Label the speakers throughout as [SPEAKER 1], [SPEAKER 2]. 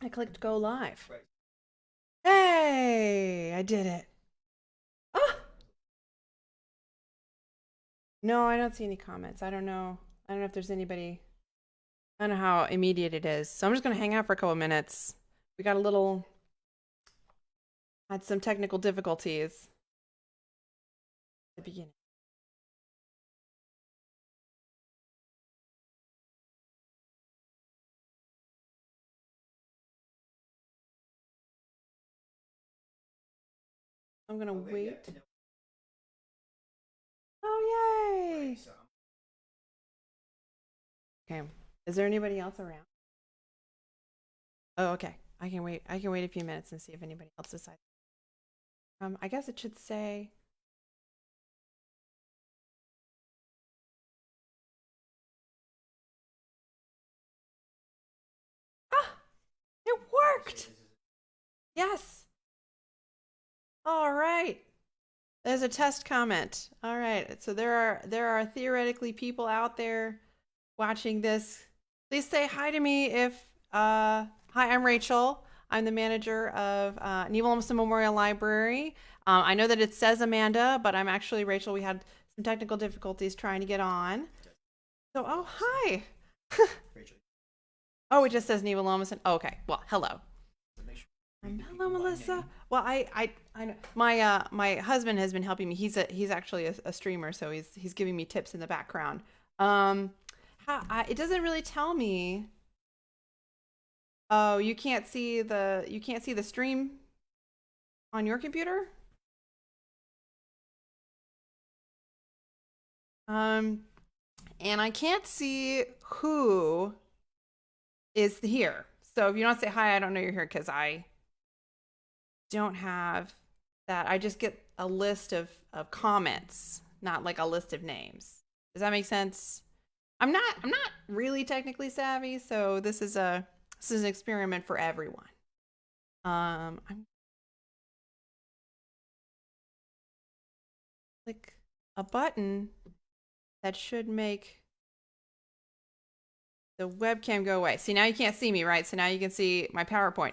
[SPEAKER 1] I clicked go live. Hey, I did it. Oh, no, I don't see any comments. I don't know. I don't know if there's anybody. I don't know how immediate it is. So I'm just going to hang out for a couple minutes. We got had some technical difficulties at the beginning. I'm going to wait. Oh, yay. Okay. Is there anybody else around? Oh, okay. I can wait. I can wait a few minutes and see if anybody else decides. I guess it should say. Ah, it worked. Yes. All right. There's a test comment. All right. So there are theoretically people out there watching this. Please say hi to me if hi, I'm Rachel. I'm the manager of Neva Lumsden Memorial Library. I know that it says Amanda, but I'm actually Rachel. We had some technical difficulties trying to get on. So, oh, hi. Oh, it just says Neva Lumsden. Oh, okay. Well, hello. Hello, Melissa. Well, I know my husband has been helping me. He's actually a streamer, so he's giving me tips in the background. Um, it doesn't really tell me. Oh, you can't see the stream on your computer. Um, and I can't see who is here. So if you don't say hi, I don't know you're here because I don't have that. I just get a list of comments, not like a list of names. Does that make sense? I'm not really technically savvy, so this is an experiment for everyone. I'm click a button that should make the webcam go away. See, now you can't see me, right? So now you can see my PowerPoint.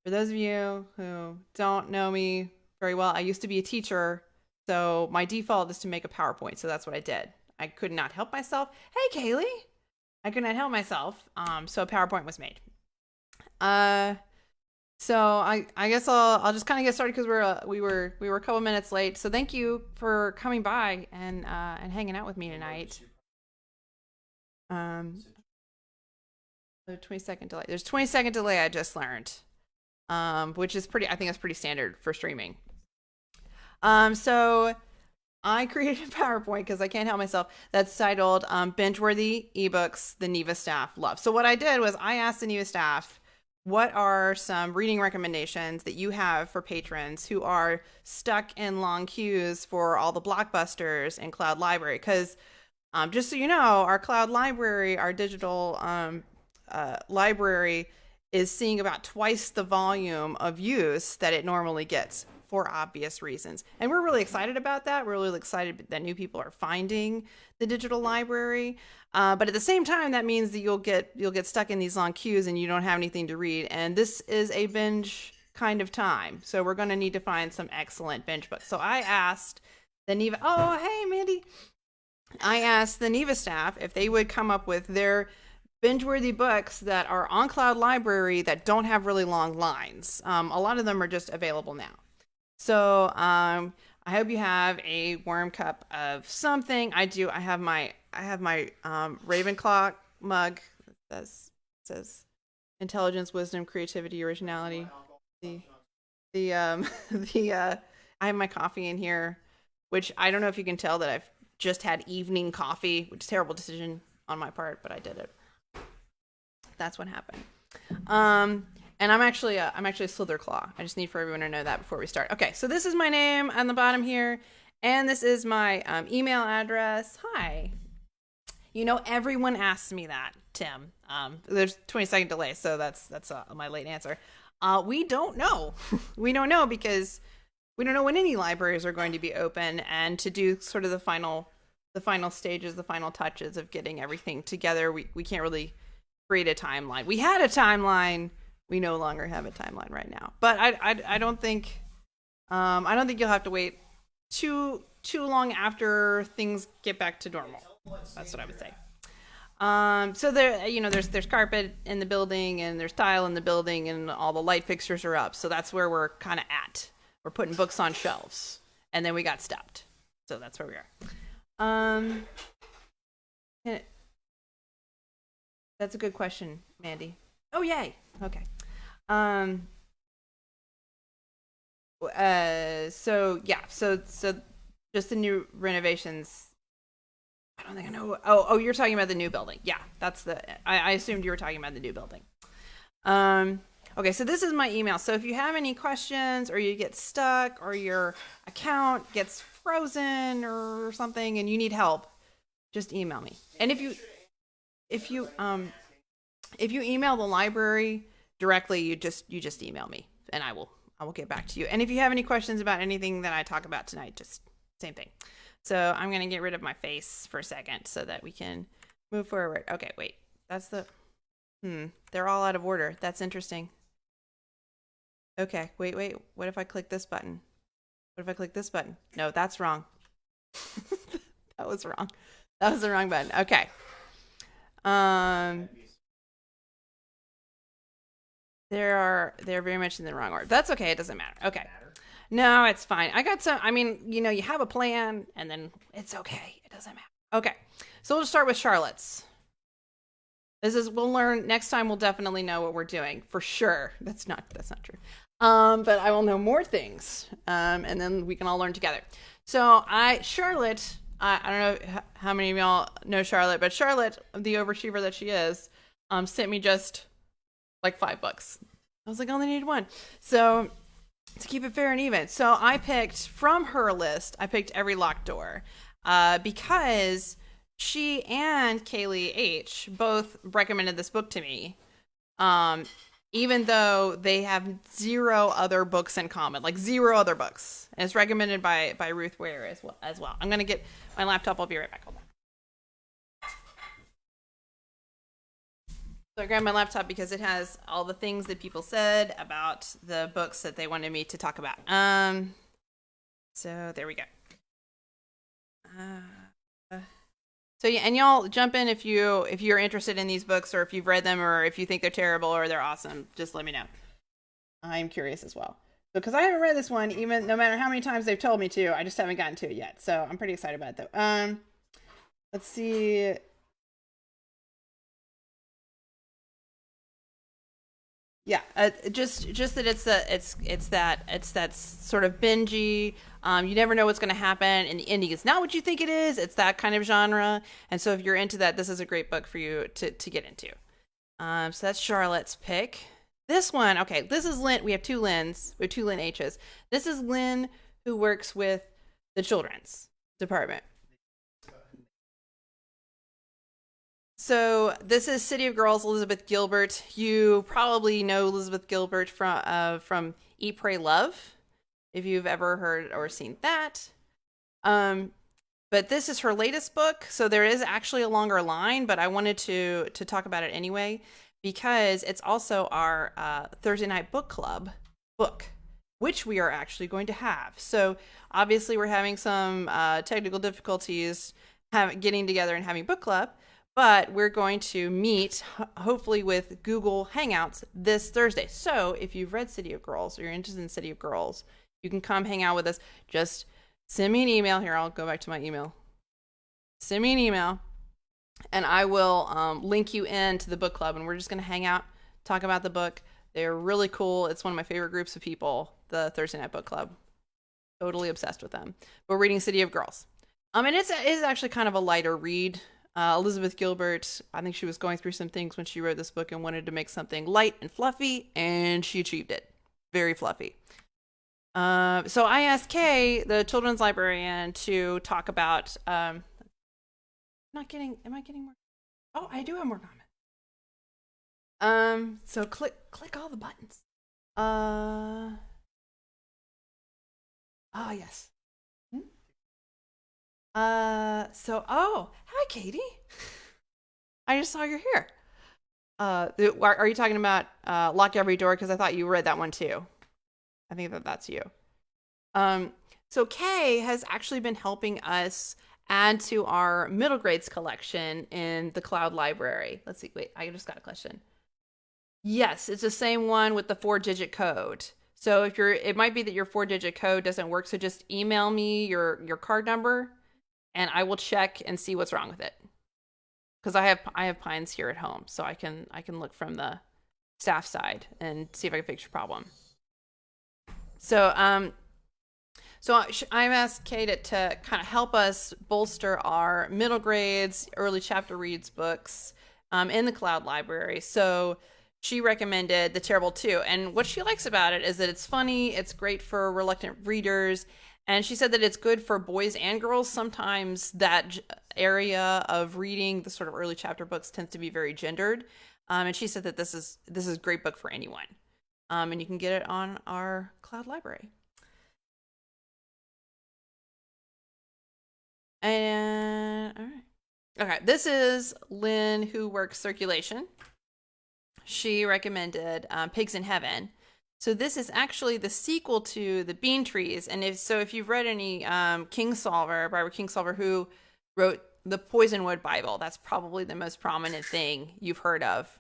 [SPEAKER 1] For those of you who don't know me very well, I used to be a teacher, so my default is to make a PowerPoint. So that's what I did. I could not help myself. Hey, Kaylee. I could not help myself. So a PowerPoint was made. Uh, so I guess I'll just kind of get started because we were a couple minutes late. So thank you for coming by and hanging out with me tonight. Um, the 20-second delay. There's 20-second delay. I just learned, which is pretty. I think that's pretty standard for streaming. So I created a PowerPoint because I can't help myself. That's titled "Binge-Worthy eBooks the Neva staff love." So what I did was I asked the Neva staff, "What are some reading recommendations that you have for patrons who are stuck in long queues for all the blockbusters in Cloud Library?" Because just so you know, our Cloud Library, our digital library, is seeing about twice the volume of use that it normally gets for obvious reasons. And we're really excited about that. We're really excited that new people are finding the digital library. But at the same time, that means that you'll get stuck in these long queues and you don't have anything to read. And this is a binge kind of time. So we're going to need to find some excellent binge books. So I asked the Neva, oh, hey, Mandy. I asked the Neva staff if they would come up with their binge-worthy books that are on Cloud Library that don't have really long lines. A lot of them are just available now. So I hope you have a warm cup of something. I do. I have my Ravenclaw mug that says intelligence, wisdom, creativity, originality. The the I have my coffee in here, which I don't know if you can tell that I've just had evening coffee, which is a terrible decision on my part, but I did it. That's what happened. And I'm actually a Slither Claw. I just need for everyone to know that before we start. Okay, so this is my name on the bottom here, and this is my email address. Hi. You know, everyone asks me that, Tim. There's 20-second delay, so that's my late answer. We don't know. We don't know because we don't know when any libraries are going to be open, and to do sort of the final stages, the final touches of getting everything together, we can't really create a timeline. We had a timeline. we no longer have a timeline right now. But I don't think you'll have to wait too long after things get back to normal. That's what I would say. So there, there's carpet in the building and there's tile in the building and all the light fixtures are up. So that's where we're kind of at. We're putting books on shelves, and then we got stopped. So that's where we are. That's a good question, Mandy. Oh, yay. Okay. So yeah, so just the new renovations. I don't think I know. Oh, you're talking about the new building. Yeah, that's I assumed you were talking about the new building. Okay, so this is my email. So if you have any questions or you get stuck or your account gets frozen or something and you need help, just email me. And if you email the library directly, you just email me and I will get back to you. And if you have any questions about anything that I talk about tonight, just same thing. So I'm going to get rid of my face for a second so that we can move forward. Okay, wait. That's they're all out of order. That's interesting. Okay, wait. What if I click this button? What if I click this button? No, that's wrong. That was wrong. That was the wrong button. Okay. They're very much in the wrong order. That's okay. It doesn't matter. Okay. No, it's fine. I got some. I mean, you have a plan, and then it's okay. It doesn't matter. Okay. So we'll start with Charlotte's. We'll learn next time. We'll definitely know what we're doing for sure. That's not true. But I will know more things, and then we can all learn together. So Charlotte. I don't know how many of y'all know Charlotte, but Charlotte, the overachiever that she is, sent me just like 5 books. I was like, I only need one. So to keep it fair and even. So I picked from her list, I picked Every Locked Door because she and Kaylee H both recommended this book to me, even though they have 0 other books in common, like 0 other books. And it's recommended by Ruth Ware as well. I'm going to get my laptop. I'll be right back. Hold on. So I grabbed my laptop because it has all the things that people said about the books that they wanted me to talk about. So there we go. So yeah, and y'all jump in if you're interested in these books or if you've read them or if you think they're terrible or they're awesome. Just let me know. I'm curious as well. Because I haven't read this one, even no matter how many times they've told me to, I just haven't gotten to it yet. So I'm pretty excited about it though. Let's see. Yeah, just that it's that sort of bingey. You never know what's going to happen, and the ending is not what you think it is. It's that kind of genre, and so if you're into that, this is a great book for you to get into. So that's Charlotte's pick. This one, okay, this is Lynn. We have 2 Lyns. We have 2 Lynn H's. This is Lynn who works with the children's department. So this is City of Girls, Elizabeth Gilbert. You probably know Elizabeth Gilbert from Eat, Pray, Love, if you've ever heard or seen that. But this is her latest book, so there is actually a longer line, but I wanted to talk about it anyway because it's also our Thursday night book club book, which we are actually going to have. So obviously we're having some technical difficulties getting together and having book club. But we're going to meet, hopefully, with Google Hangouts this Thursday. So if you've read City of Girls or you're interested in City of Girls, you can come hang out with us. Just send me an email. Here, I'll go back to my email. Send me an email, and I will link you into the book club. And we're just going to hang out, talk about the book. They're really cool. It's one of my favorite groups of people, the Thursday Night Book Club. Totally obsessed with them. We're reading City of Girls. And it's actually kind of a lighter read. Elizabeth Gilbert, I think she was going through some things when she wrote this book and wanted to make something light and fluffy, and she achieved it. Very fluffy. So I asked Kay, the children's librarian, to talk about. Am I getting more? Oh, I do have more comments. So click all the buttons. Yes. Hi Katie. I just saw you're here. Are you talking about Lock Every Door? Because I thought you read that one too. I think that's you. Um, so Kay has actually been helping us add to our middle grades collection in the cloud library. Let's see. Wait, I just got a question. Yes, it's the same one with the 4-digit code. So if it might be that your 4-digit code doesn't work. So just email me your card number, and I will check and see what's wrong with it. Because I have Pines here at home, so I can look from the staff side and see if I can fix your problem. So I've asked Kate to kind of help us bolster our middle grades, early chapter reads books in the cloud library. So she recommended The Terrible Two. And what she likes about it is that it's funny, it's great for reluctant readers. And she said that it's good for boys and girls. Sometimes that area of reading the sort of early chapter books tends to be very gendered. And she said that this is a great book for anyone. And you can get it on our cloud library. And all right. Okay, this is Lynn, who works circulation. She recommended Pigs in Heaven. So this is actually the sequel to The Bean Trees. And if you've read any Barbara Kingsolver, who wrote the Poisonwood Bible, that's probably the most prominent thing you've heard of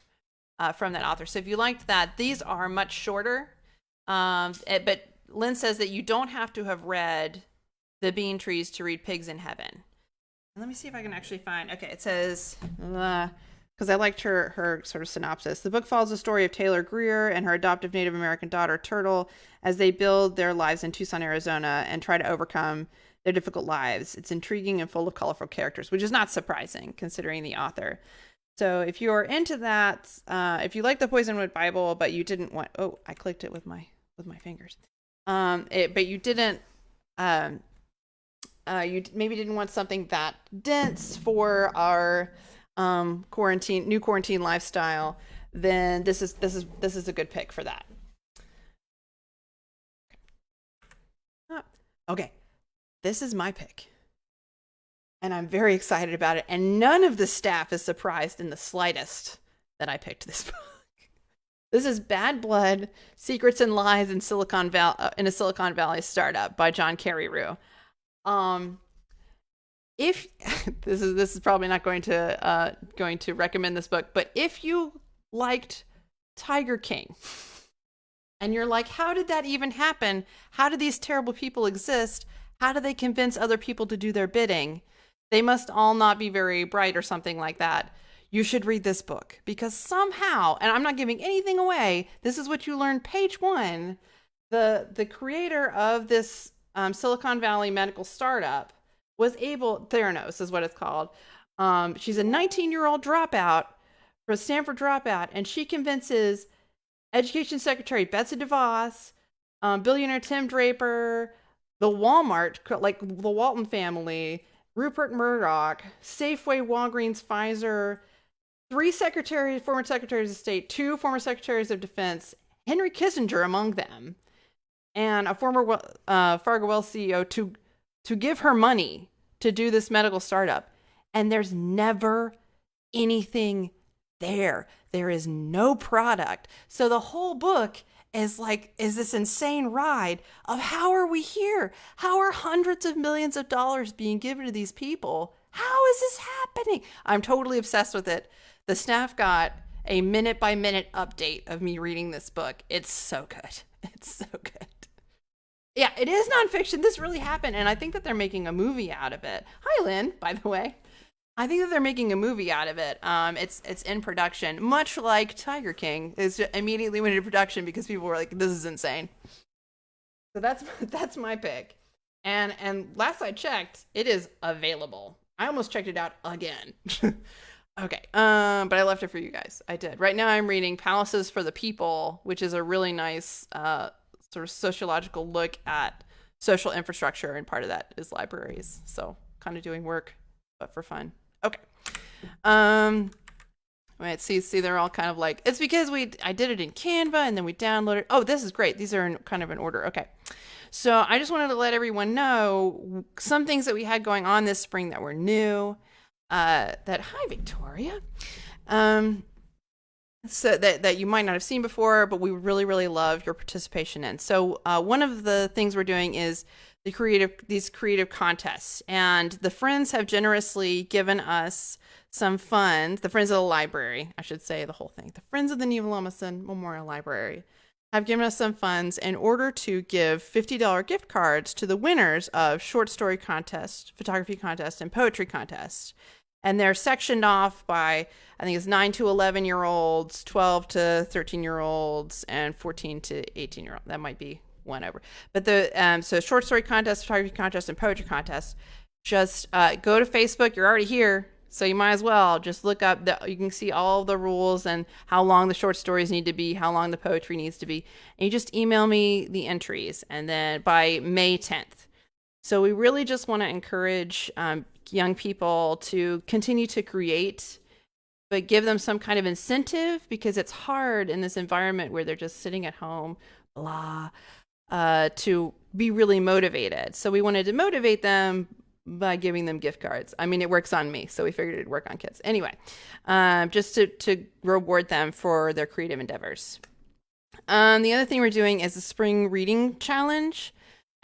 [SPEAKER 1] from that author. So if you liked that, these are much shorter. But Lynn says that you don't have to have read The Bean Trees to read Pigs in Heaven. Let me see if I can actually find. Okay, it says, because I liked her sort of synopsis. The book follows the story of Taylor Greer and her adoptive Native American daughter, Turtle, as they build their lives in Tucson, Arizona, and try to overcome their difficult lives. It's intriguing and full of colorful characters, which is not surprising considering the author. So if you're into that, if you like the Poisonwood Bible, but you didn't want, I clicked it with my fingers. But you didn't. You maybe didn't want something that dense for our new quarantine lifestyle, then this is a good pick for that. Okay, this is my pick, and I'm very excited about it. And none of the staff is surprised in the slightest that I picked this book. This is Bad Blood: Secrets and Lies in a Silicon Valley Startup by John Carreyrou. If this is probably not going to recommend this book, but if you liked Tiger King and you're like, how did that even happen? How do these terrible people exist? How do they convince other people to do their bidding? They must all not be very bright or something like that. You should read this book because somehow, and I'm not giving anything away, this is what you learn page 1. The creator of this Silicon Valley medical startup was able, Theranos is what it's called. She's a 19-year-old dropout, for a Stanford dropout, and she convinces Education Secretary Betsy DeVos, billionaire Tim Draper, the Walmart, like the Walton family, Rupert Murdoch, Safeway, Walgreens, Pfizer, 3 former secretaries of state, 2 former secretaries of defense, Henry Kissinger among them, and a former Fargo Wells CEO to give her money to do this medical startup. And there's never anything there. There is no product. So the whole book is this insane ride of how are we here? How are hundreds of millions of dollars being given to these people? How is this happening? I'm totally obsessed with it. The staff got a minute-by-minute update of me reading this book. It's so good. It's so good. Yeah, it is nonfiction. This really happened, and I think that they're making a movie out of it. Hi, Lynn, by the way. I think that they're making a movie out of it. It's in production, much like Tiger King is immediately went into production because people were like, "This is insane." So that's my pick. And last I checked, it is available. I almost checked it out again. Okay, but I left it for you guys. I did. Right now, I'm reading Palaces for the People, which is a really nice sort of sociological look at social infrastructure, and part of that is libraries. So kind of doing work, but for fun. Okay. Right. See, they're all kind of like, it's because I did it in Canva and then we downloaded. Oh, this is great. These are kind of in order. Okay. So I just wanted to let everyone know some things that we had going on this spring that were new. Hi, Victoria. so that you might not have seen before, but we really, really love your participation in. So one of the things we're doing is these creative contests, and the friends have generously given us some funds. The Friends of the Library, I should say the whole thing. The Friends of the Neva Memorial Library have given us some funds in order to give $50 gift cards to the winners of short story contest, photography contest, and poetry contest. And they're sectioned off by, I think it's 9 to 11-year-olds, 12 to 13-year-olds, and 14 to 18-year-olds. That might be one over. But so short story contest, photography contest, and poetry contest. Just go to Facebook. You're already here, so you might as well just look up. You can see all the rules and how long the short stories need to be, how long the poetry needs to be, and you just email me the entries, and then by May 10th. So we really just want to encourage young people to continue to create, but give them some kind of incentive, because it's hard in this environment where they're just sitting at home, blah, to be really motivated. So we wanted to motivate them by giving them gift cards. I mean, it works on me, so we figured it'd work on kids. Anyway, just to reward them for their creative endeavors. The other thing we're doing is the Spring Reading Challenge.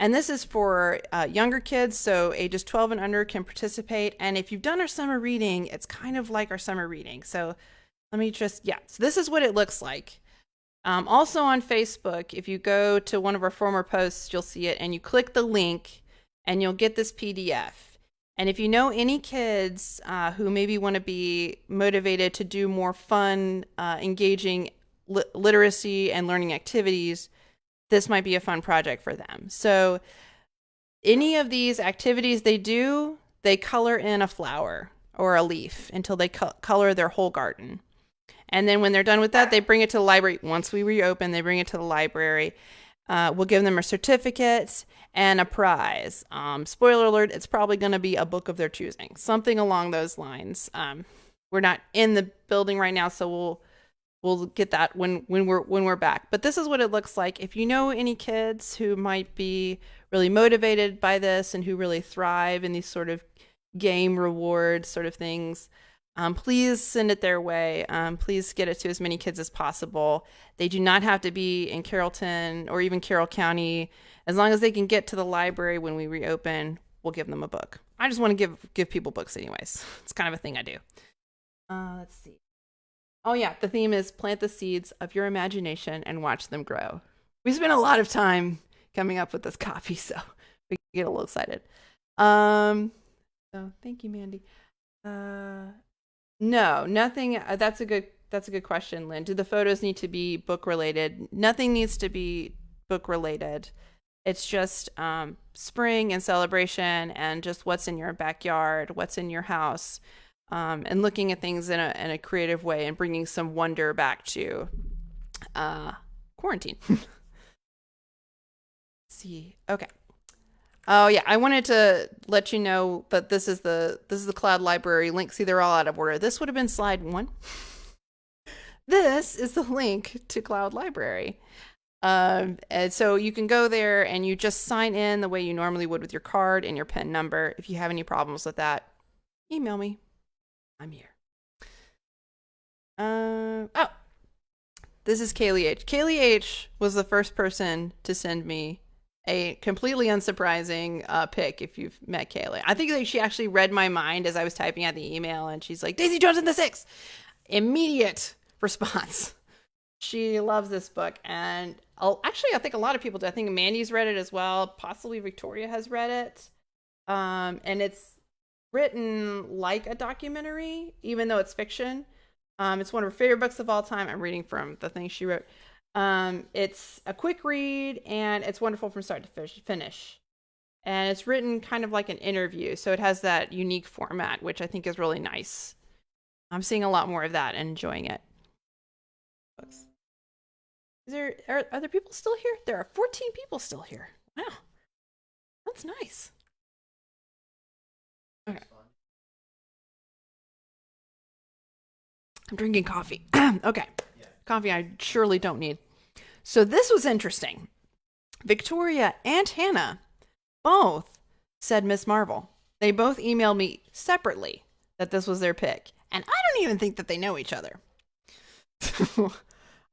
[SPEAKER 1] And this is for younger kids, so ages 12 and under can participate. And if you've done our summer reading, it's kind of like our summer reading. So let me so this is what it looks like. Also on Facebook, if you go to one of our former posts, you'll see it, and you click the link, and you'll get this PDF. And if you know any kids who maybe want to be motivated to do more fun, engaging literacy and learning activities, this might be a fun project for them. So any of these activities they do, they color in a flower or a leaf until they color their whole garden. And then when they're done with that, they bring it to the library. Once we reopen, they bring it to the library. We'll give them a certificate and a prize. Spoiler alert, it's probably going to be a book of their choosing, something along those lines. We're not in the building right now, so we'll get that when we're back. But this is what it looks like. If you know any kids who might be really motivated by this and who really thrive in these sort of game reward sort of things, please send it their way. Please get it to as many kids as possible. They do not have to be in Carrollton or even Carroll County. As long as they can get to the library when we reopen, we'll give them a book. I just want to give people books anyways. It's kind of a thing I do. Let's see. Oh yeah, the theme is plant the seeds of your imagination and watch them grow. We spent a lot of time coming up with this copy, so we get a little excited. So thank you, Mandy. No, nothing. That's a good question, Lynn. Do the photos need to be book related? Nothing needs to be book related. It's just spring and celebration, and just what's in your backyard, what's in your house. And looking at things in a creative way and bringing some wonder back to quarantine. Let's see. Okay. Oh yeah, I wanted to let you know that this is the Cloud Library link. See, they're all out of order. This would have been slide 1. This is the link to Cloud Library. And so you can go there and you just sign in the way you normally would with your card and your PIN number. If you have any problems with that, email me. I'm here. This is Kaylee H. Kaylee H was the first person to send me a completely unsurprising pic. If you've met Kaylee, I think that she actually read my mind as I was typing out the email, and she's like, Daisy Jones and the Six. Immediate response. She loves this book, and actually, I think a lot of people do. I think Mandy's read it as well. Possibly Victoria has read it, and it's written like a documentary, even though it's fiction. It's one of her favorite books of all time. I'm reading from the thing she wrote. It's a quick read, and it's wonderful from start to finish. And it's written kind of like an interview, so it has that unique format, which I think is really nice. I'm seeing a lot more of that and enjoying it. Books. Are there people still here? There are 14 people still here. Wow, that's nice. Okay. I'm drinking coffee. Okay. Yeah. Coffee I surely don't need. So this was interesting. Victoria and Hannah both said Miss Marvel. They both emailed me separately that this was their pick. And I don't even think that they know each other.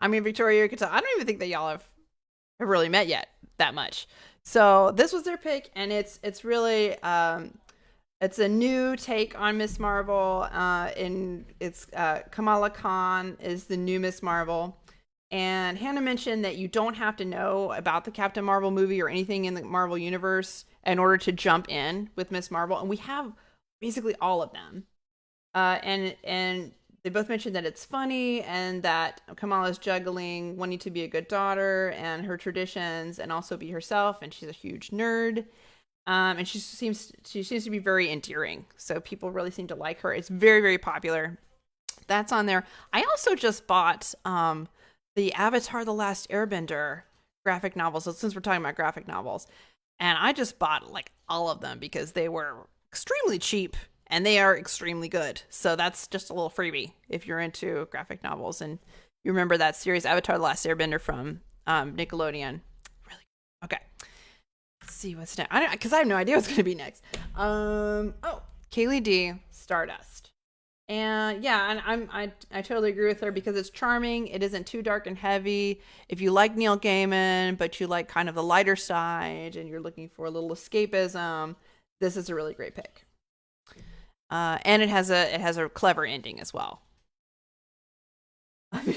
[SPEAKER 1] I mean, Victoria, you could tell. I don't even think that y'all have really met yet that much. So this was their pick, and it's really it's a new take on Miss Marvel. And it's Kamala Khan is the new Miss Marvel. And Hannah mentioned that you don't have to know about the Captain Marvel movie or anything in the Marvel universe in order to jump in with Miss Marvel, and we have basically all of them. And they both mentioned that it's funny and that Kamala's juggling wanting to be a good daughter and her traditions and also be herself, and she's a huge nerd. And she seems to be very endearing, so people really seem to like her. It's very, very popular. That's on there. I also just bought the Avatar: The Last Airbender graphic novels. So since we're talking about graphic novels, and I just bought like all of them because they were extremely cheap and they are extremely good. So that's just a little freebie if you're into graphic novels and you remember that series Avatar: The Last Airbender from Nickelodeon. Really? Okay. Let's see what's next. Because I have no idea what's going to be next. Oh, Kaylee D, Stardust. And yeah, and I totally agree with her because it's charming. It isn't too dark and heavy. If you like Neil Gaiman, but you like kind of the lighter side and you're looking for a little escapism, this is a really great pick. And it has a clever ending as well. I'm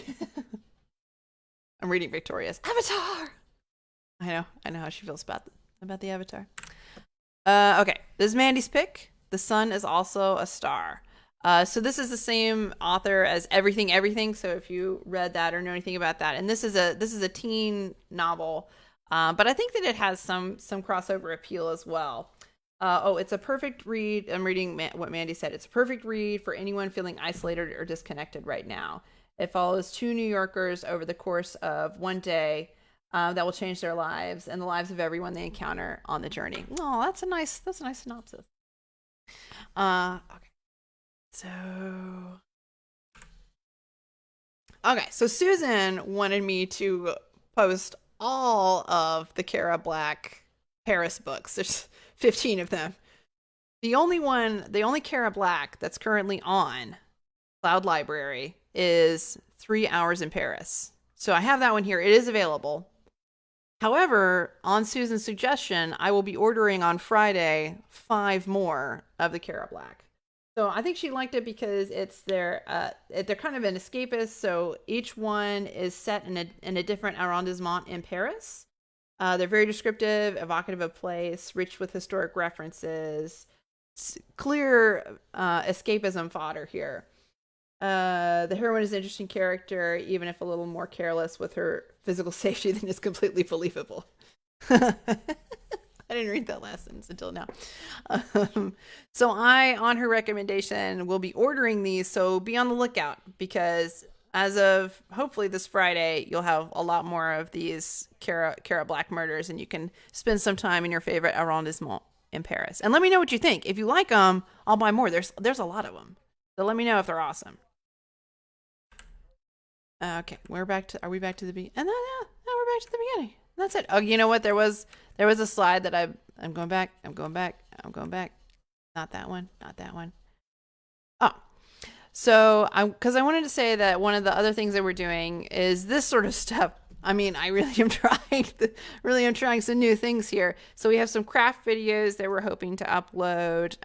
[SPEAKER 1] reading Victoria's Avatar. I know how she feels about the Avatar. Okay, this is Mandy's pick. The Sun is also a star. So this is the same author as Everything Everything. So if you read that or know anything about that, and this is a teen novel, but I think that it has some crossover appeal as well. It's a perfect read. I'm reading what Mandy said. It's a perfect read for anyone feeling isolated or disconnected right now. It follows two New Yorkers over the course of one day that will change their lives and the lives of everyone they encounter on the journey. Oh, that's a nice synopsis. Okay. So Susan wanted me to post all of the Cara Black Paris books. There's 15 of them. The only Cara Black that's currently on Cloud Library is 3 Hours in Paris. So I have that one here. It is available. However, on Susan's suggestion, I will be ordering on Friday 5 more of the Cara Black. So I think she liked it because they're kind of an escapist. So each one is set in a different arrondissement in Paris. They're very descriptive, evocative of place, rich with historic references. It's clear escapism fodder here. The heroine is an interesting character, even if a little more careless with her physical safety than is completely believable. I didn't read that last sentence until now. So I, on her recommendation, will be ordering these. So be on the lookout because as of hopefully this Friday, you'll have a lot more of these Cara Black murders, and you can spend some time in your favorite arrondissement in Paris. And let me know what you think. If you like them, I'll buy more. There's a lot of them. So let me know if they're awesome. Okay, are we back to the beginning? And then yeah, no, we're back to the beginning. That's it. Oh, you know what? There was a slide that I'm going back. Not that one. Oh, so because I wanted to say that one of the other things that we're doing is this sort of stuff. I mean, I really am trying some new things here. So we have some craft videos that we're hoping to upload.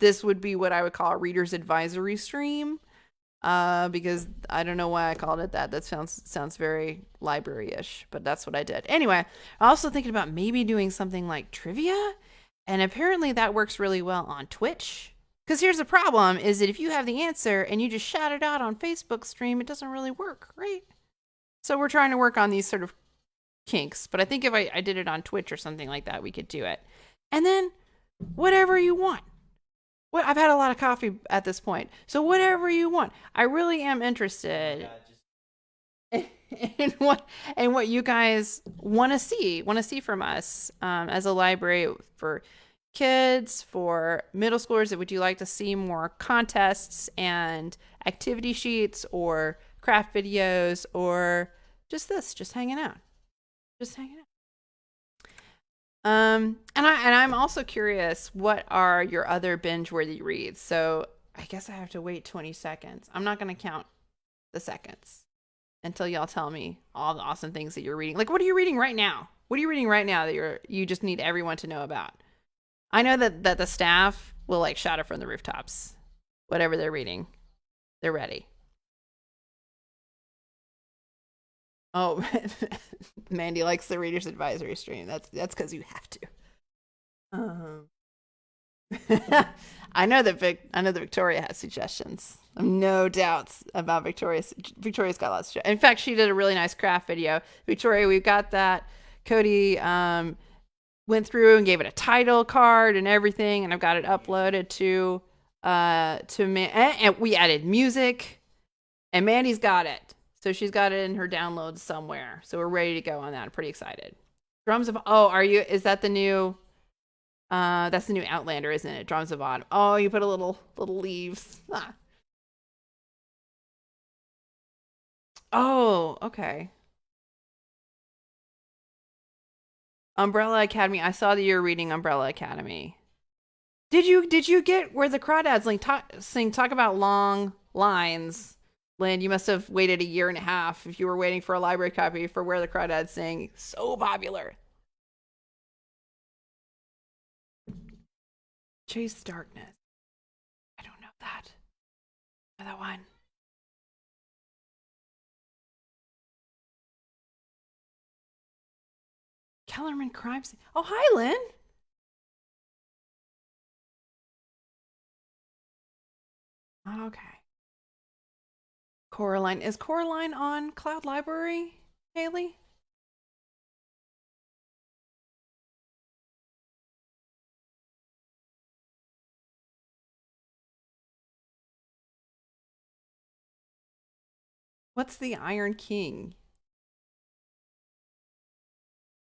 [SPEAKER 1] This would be what I would call a reader's advisory stream. Because I don't know why I called it that. That sounds very library-ish, but that's what I did. Anyway, I'm also thinking about maybe doing something like trivia, and apparently that works really well on Twitch. Because here's the problem, is that if you have the answer and you just shout it out on Facebook stream, it doesn't really work, right? So we're trying to work on these sort of kinks, but I think if I did it on Twitch or something like that, we could do it. And then whatever you want. I've had a lot of coffee at this point, so whatever you want. I really am interested in what you guys want to see from us as a library for kids, for middle schoolers. Would you like to see more contests and activity sheets, or craft videos, or just hanging out? And I'm also curious, what are your other binge-worthy reads? So I guess I have to wait 20 seconds. I'm not going to count the seconds. until y'all tell me all the awesome things that you're reading. Like, what are you reading right now? What are you reading right now that you just need everyone to know about? I know that the staff will like shout it from the rooftops. Whatever they're reading, they're ready. Oh, Mandy likes the reader's advisory stream. That's because you have to. I know that Victoria has suggestions. No doubts about Victoria's. Victoria's got lots of. In fact, she did a really nice craft video. Victoria, we've got that. Cody went through and gave it a title card and everything, and I've got it uploaded to me. And we added music, and Mandy's got it. So she's got it in her downloads somewhere. So we're ready to go on that. I'm pretty excited. Drums of are you? Is that the new? That's the new Outlander, isn't it? Drums of Autumn. Oh, you put a little leaves. Ah. Oh, okay. Umbrella Academy. I saw that you're reading Umbrella Academy. Did you get where the crawdads talk about long lines? Lynn, you must have waited a year and a half if you were waiting for a library copy for Where the Crawdads Sing. So popular. Chase Darkness. I don't know that. Know that one. Kellerman Crime Scene. Oh, hi, Lynn. Okay. Coraline. Is Coraline on Cloud Library, Haley? What's the Iron King?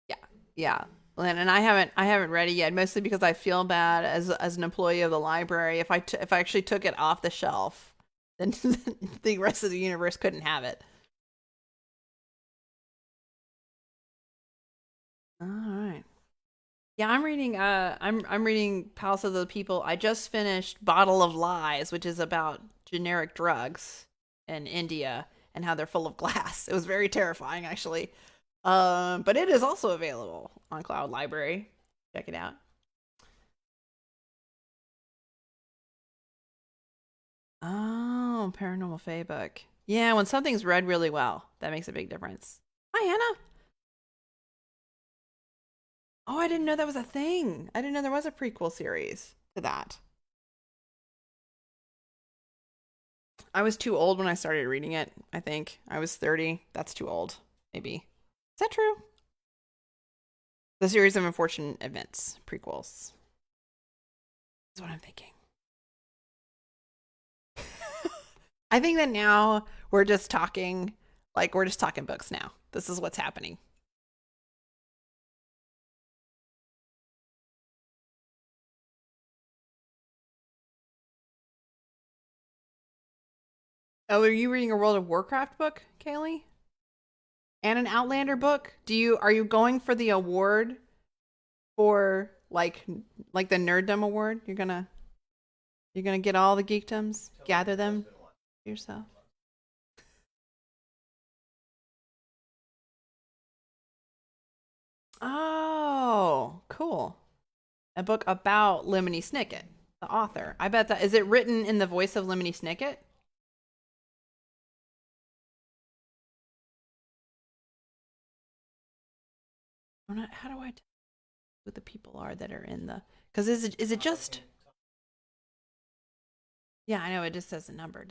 [SPEAKER 1] Yeah, yeah. Lynn, and I haven't read it yet, mostly because I feel bad as an employee of the library. If I actually took it off the shelf, then the rest of the universe couldn't have it. All right. Yeah, I'm reading Palace of the People. I just finished Bottle of Lies, which is about generic drugs in India and how they're full of glass. It was very terrifying, actually. But it is also available on Cloud Library. Check it out. Oh, Paranormal Fae book. Yeah, when something's read really well, that makes a big difference. Hi, Anna. Oh, I didn't know that was a thing. I didn't know there was a prequel series to that. I was too old when I started reading it, I think. I was 30. That's too old, maybe. Is that true? The series of unfortunate events, prequels. That's what I'm thinking. I think that now we're just talking books now. This is what's happening. Oh, are you reading a World of Warcraft book, Kaylee? And an Outlander book? Are you going for the award for like the nerddom award? You're gonna get all the geekdoms, gather them yourself. Oh, cool. A book about Lemony Snicket, the author. I bet that is it written in the voice of Lemony Snicket? How do I tell who the people are that are in the? Because is it just? Yeah, I know it just says a number.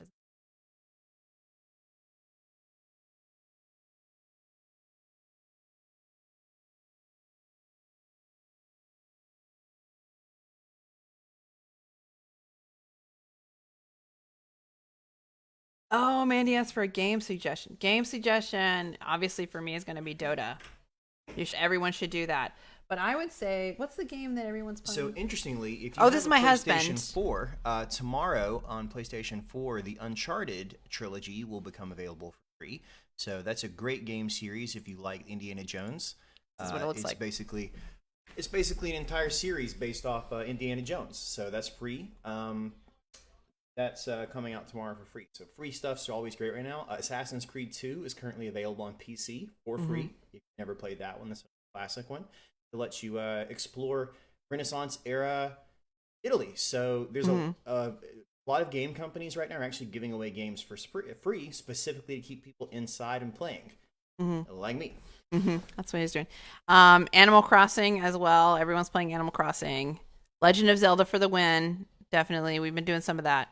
[SPEAKER 1] Oh, Mandy asked for a game suggestion. Game suggestion, obviously for me, is going to be Dota. Everyone should do that. But I would say, what's the game that everyone's playing?
[SPEAKER 2] So interestingly, if you
[SPEAKER 1] this is my
[SPEAKER 2] PlayStation
[SPEAKER 1] husband.
[SPEAKER 2] 4, tomorrow on PlayStation 4, the Uncharted trilogy will become available for free. So that's a great game series if you like Indiana Jones.
[SPEAKER 1] This is what it looks like.
[SPEAKER 2] It's basically an entire series based off Indiana Jones. So that's free. That's coming out tomorrow for free. So free stuff's always great right now. Assassin's Creed 2 is currently available on PC for free. If you've never played that one, this is a classic one. It lets you explore Renaissance era Italy. So there's a lot of game companies right now are actually giving away games for free, specifically to keep people inside and playing, like me.
[SPEAKER 1] That's what he's doing. Animal Crossing as well. Everyone's playing Animal Crossing. Legend of Zelda for the win. Definitely. We've been doing some of that.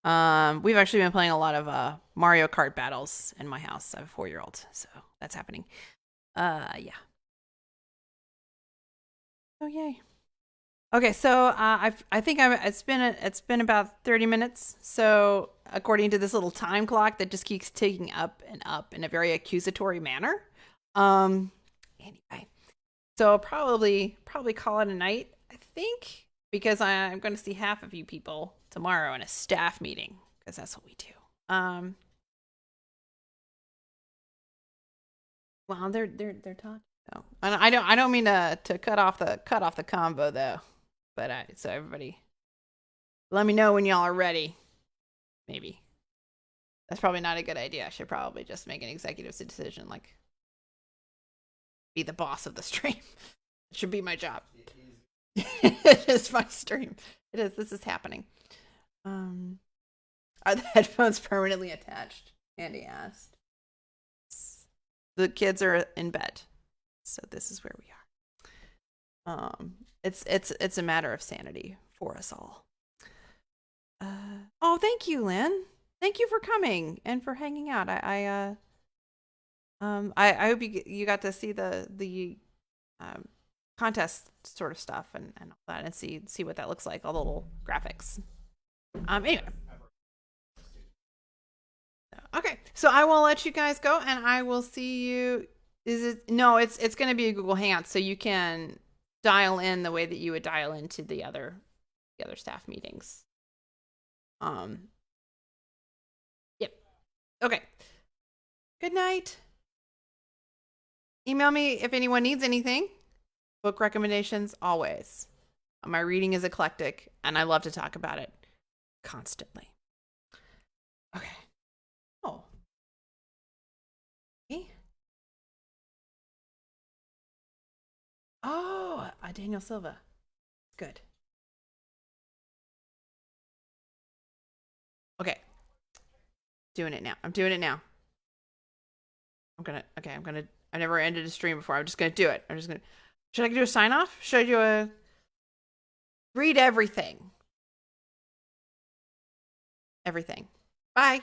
[SPEAKER 1] We've actually been playing a lot of Mario Kart battles in my house. I have a 4-year-old, so that's happening. Yeah. Oh yay. Okay, so I think it's been about 30 minutes. So according to this little time clock that just keeps ticking up and up in a very accusatory manner. Anyway, so I'll probably call it a night, I think, because I'm going to see half of you people tomorrow in a staff meeting, because that's what we do. Well, they're talking. So, and I don't mean to cut off the combo though, but so everybody, let me know when y'all are ready. Maybe that's probably not a good idea. I should probably just make an executive decision, like be the boss of the stream. It should be my job. It is my stream. It is. This is happening. Are the headphones permanently attached? Andy asked. The kids are in bed, so this is where we are. It's a matter of sanity for us all. Oh, thank you, Lynn. Thank you for coming and for hanging out. I hope you got to see the contest sort of stuff and all that, and see what that looks like, all the little graphics. Anyway. Okay, so I will let you guys go, and I will see you. No, it's going to be a Google Hangout, so you can dial in the way that you would dial into the other staff meetings. Yep. Okay. Good night. Email me if anyone needs anything. Book recommendations, always. My reading is eclectic, and I love to talk about it constantly. Okay. Oh. Me? Oh, Daniel Silva. Good. Okay. Doing it now. I'm doing it now. I've never ended a stream before. I'm just gonna do it. Should I do a sign off? Should I do a read everything? Everything. Bye.